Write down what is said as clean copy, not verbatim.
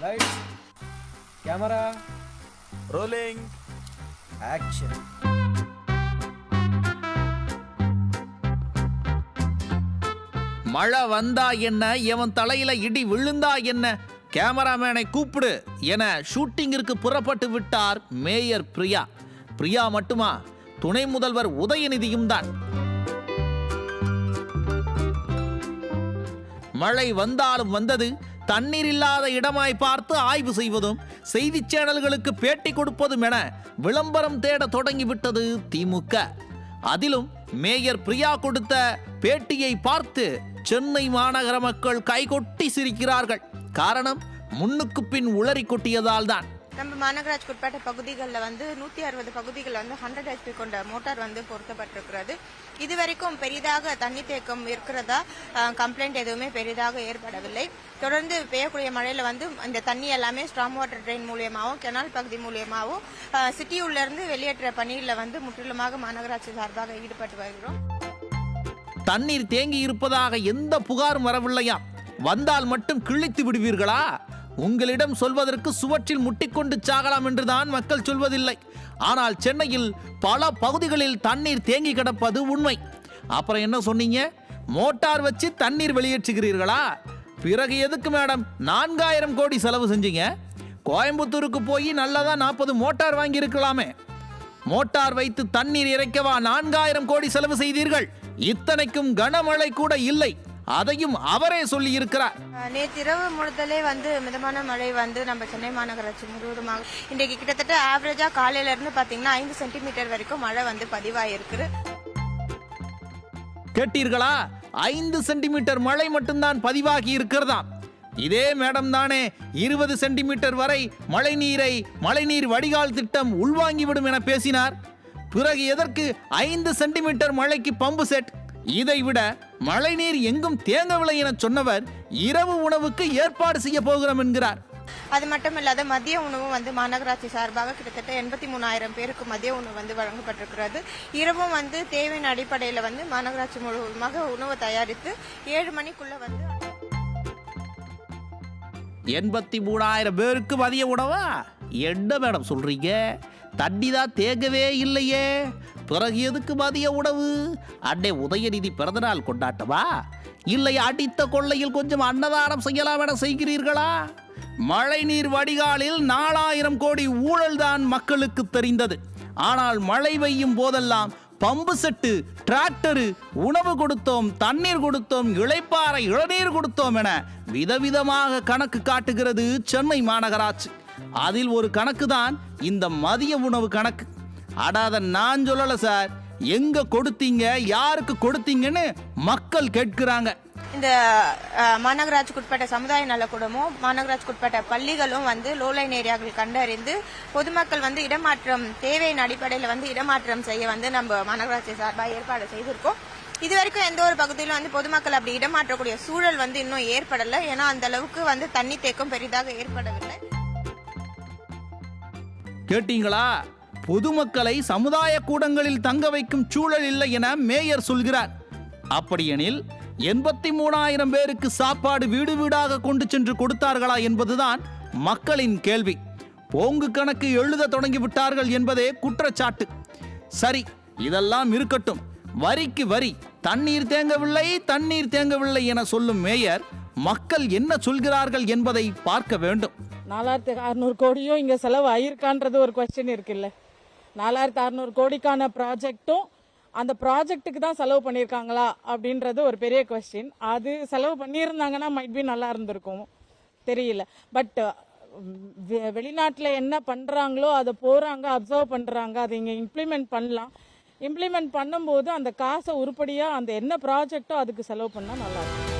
Lights, camera, rolling, action. மழை வந்தா என்ன, எவன் தலையில இடி விழுந்தா என்ன, கேமராமேனை கூப்பிடு என ஷூட்டிங்கிற்கு புறப்பட்டு விட்டார் மேயர் பிரியா. பிரியா மட்டுமா, துணை முதல்வர் உதயநிதியும் தான். மழை வந்தாலும் வந்தது, தண்ணீர் இல்லாத இடமாய் பார்த்து ஆய்வு செய்வதும் செய்தி சேனல்களுக்கு பேட்டி கொடுப்பதும் என விளம்பரம் தேட தொடங்கிவிட்டது திமுக. அதிலும் மேயர் பிரியா கொடுத்த பேட்டியை பார்த்து சென்னை மாநகர மக்கள் கைகொட்டி சிரிக்கிறார்கள். காரணம், முன்னுக்கு பின் உளறி கொட்டியதால் தான். நம்ம மாநகராட்சிக்கு உட்பட்ட பகுதிகளில் 160 பகுதிகளில் 100 HP கொண்ட மோட்டார் பொருத்தப்பட்டிருக்கிறது. இதுவரைக்கும் பெரிதாக தண்ணி தேக்கம் இருக்கிறதா கம்ப்ளைண்ட் எதுவுமே பெரிதாக ஏற்படவில்லை. தொடர்ந்து பெய்யக்கூடிய மழையில இந்த தண்ணி எல்லாமே ஸ்ட்ராங் வாட்டர் ட்ரெயின் மூலியமாகவும் கெனால் பகுதி மூலியமாகவும் சிட்டியுள்ள இருந்து வெளியேற்ற பணியில முற்றிலுமாக மாநகராட்சி சார்பாக ஈடுபட்டு வருகிறோம். தண்ணீர் தேங்கி இருப்பதாக எந்த புகாரும் வரவில்லையா? வந்தால் மட்டும் கிழித்து விடுவீர்களா? உங்களிடம் சொல்வதற்கு சுவற்றில் முட்டிக்கொண்டு சாகலாம் என்றுதான் மக்கள் சொல்வதில்லை. ஆனால் சென்னையில் பல பகுதிகளில் தண்ணீர் தேங்கி கிடப்பது உண்மை. அப்புறம் என்ன சொன்னீங்க? மோட்டார் வச்சு தண்ணீர் வெளியேற்றுகிறீர்களா? பிறகு எதுக்கு மேடம் 4000 கோடி செலவு செஞ்சீங்க? கோயம்புத்தூருக்கு போய் நல்லதா 40 மோட்டார் வாங்கி இருக்கலாமே. மோட்டார் வைத்து தண்ணீர் இறைக்கவா 4000 கோடி செலவு செய்தீர்கள்? இத்தனைக்கும் கனமழை கூட இல்லை, அதையும் அவரே சொல்லி இருக்கிறார். நேற்றிரவு முழுதலே மிதமான மழை நம்ம சென்னை மாநகராட்சி முழுவதுமாக இன்றைக்கு கிட்டத்தட்ட ஆவரேஜா காலையில இருந்து பாத்தீங்கன்னா 5 சென்டிமீட்டர் வரைக்கும் மழை பதிவாயிருக்கு. கேட்டீர்களா? 5 சென்டிமீட்டர் மழை மட்டும்தான் பதிவாகி இருக்கிறதாம். இதே மேடம் தானே 20 சென்டிமீட்டர் வரை மழைநீர் வடிகால் திட்டம் உள்வாங்கிவிடும் என பேசினார். பிறகு எதற்கு 5 சென்டிமீட்டர் மழைக்கு பம்பு செட்? இதை விட மழைநீர் எங்கும் தேங்கவில்லை என சொன்னவர் இரவு உணவுக்கு ஏற்பாடு செய்ய போகிறோம் என்கிறார். அது மட்டுமல்லாத மதிய உணவு மாநகராட்சி சார்பாக கிட்டத்தட்ட 83,000 பேருக்கு மதிய உணவு வழங்கப்பட்டிருக்கிறது. இரவும் தேவையின் அடிப்படையில் மாநகராட்சி முழுவதுமாக உணவு தயாரித்து 7 மணிக்குள்ள 83,000 பேருக்கு மதிய உணவா? என்ன மேடம் சொல்றீங்க? தண்ணி தான் தேங்கவே இல்லையே, பிறகு எதுக்கு மதிய உணவு? அன்னை உதயநிதி பிறந்தநாள் கொண்டாட்டமா? இல்லை அடித்த கொள்ளையில் கொஞ்சம் அன்னதானம் செய்யலாம் என செய்கிறீர்களா? மழைநீர் வடிகாலில் 4000 கோடி ஊழல் தான் மக்களுக்கு தெரிந்தது. ஆனால் மழை பெய்யும் போதெல்லாம் பம்பு செட்டு, டிராக்டரு, உணவு கொடுத்தோம், தண்ணீர் கொடுத்தோம், இளைப்பாறை இளநீர் கொடுத்தோம் என விதவிதமாக கணக்கு காட்டுகிறது சென்னை மாநகராட்சி. அதில் ஒரு கணக்கு தான் இந்த மதிய உணவு கணக்கு. அடாத நான் சொல்லல சார், எங்க கொடுத்தீங்க, யாருக்கு கொடுத்தீங்கன்னு மக்கள் கேட்கிறாங்க. இந்த மாநகராட்சிக்கு உட்பட்ட சமுதாய நலக்கூடமும் மாநகராட்சிக்கு உட்பட்ட பள்ளிகளும் லோலைன் ஏரியாக்கள் கண்டறிந்து பொதுமக்கள் இடமாற்றம் தேவையின் அடிப்படையில் இடமாற்றம் செய்ய நம்ம மாநகராட்சி சார்பாக ஏற்பாடு செய்திருக்கோம். இதுவரைக்கும் எந்த ஒரு பகுதியிலும் பொதுமக்கள் அப்படி இடமாற்றக்கூடிய சூழல் இன்னும் ஏற்படலை. ஏன்னா அந்த அளவுக்கு தண்ணி தேக்கம் பெரிதாக ஏற்படவில்லை. கேட்டீங்களா? பொதுமக்களை சமுதாய கூடங்களில் தங்க வைக்கும் சூழல் இல்லை என மேயர் சொல்கிறார். அப்படியெனில் 83,000 பேருக்கு சாப்பாடு வீடு வீடாக கொண்டு சென்று கொடுத்தார்களா என்பதுதான் மக்களின் கேள்வி. போங்கு கணக்கு எழுத தொடங்கிவிட்டார்கள் என்பதே குற்றச்சாட்டு. சரி, இதெல்லாம் இருக்கட்டும். வரிக்கு வரி தண்ணீர் தேங்கவில்லை என சொல்லும் மேயர் மக்கள் என்ன சொல்கிறார்கள் என்பதை பார்க்க வேண்டும். 4,600 கோடியும் இங்கே செலவு ஆயிருக்கான்றது ஒரு கொஸ்டின் இருக்குல்ல. 4,600 கோடிக்கான ப்ராஜெக்டும் அந்த ப்ராஜெக்ட்டுக்கு தான் செலவு பண்ணியிருக்காங்களா அப்படின்றது ஒரு பெரிய கொஸ்டின். அது செலவு பண்ணியிருந்தாங்கன்னா மைட் பி நல்லா இருந்திருக்கும், தெரியல. பட் வெளிநாட்டில் என்ன பண்ணுறாங்களோ அதை போகிறாங்க, அப்சர்வ் பண்ணுறாங்க, அதை இங்கே இம்ப்ளிமெண்ட் பண்ணலாம். இம்ப்ளிமெண்ட் பண்ணும்போது அந்த காசை உருப்படியாக அந்த என்ன ப்ராஜெக்டோ அதுக்கு செலவு பண்ணால் நல்லாயிருக்கும்.